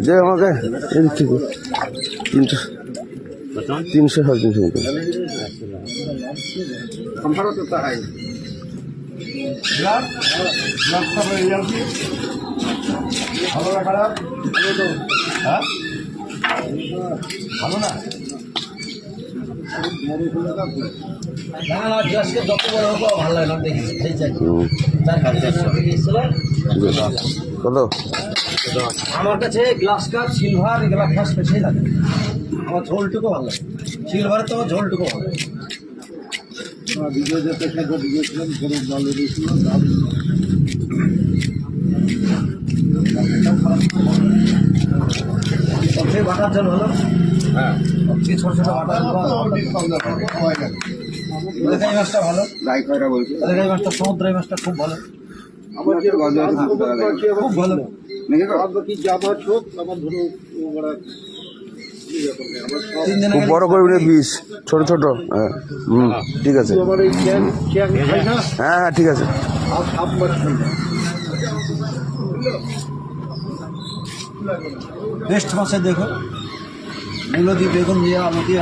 যে আমাকে এদিক থেকে 300 350 মতো। ভালো না যত বড় হোক ভালো লাগে না দেখি কত? আমার কাছে গ্লাস কাপ সিলভার এগুলা ফার্স্ট বেশি লাগে। আমার ঝোলটুকু ভালো লাগে, সিলভারের তো আমার ঝোলটুকু ভালো লাগে। সবচেয়ে বাটার ঝোল হলো, হ্যাঁ সবচেয়ে ছোটো ছোটো বাটার এলাকাই মাছটা ভালো, এলাকাই মাছটা সমুদ্র মাছটা খুব ভালো, খুব ভালো। খুব বড় করে পিস, ছোট ছোট। হ্যাঁ ঠিক আছে, হ্যাঁ হ্যাঁ ঠিক আছে। বেস্ট মাছে দেখো, মূলো দিয়ে বেগুন দিয়ে আলু দিয়ে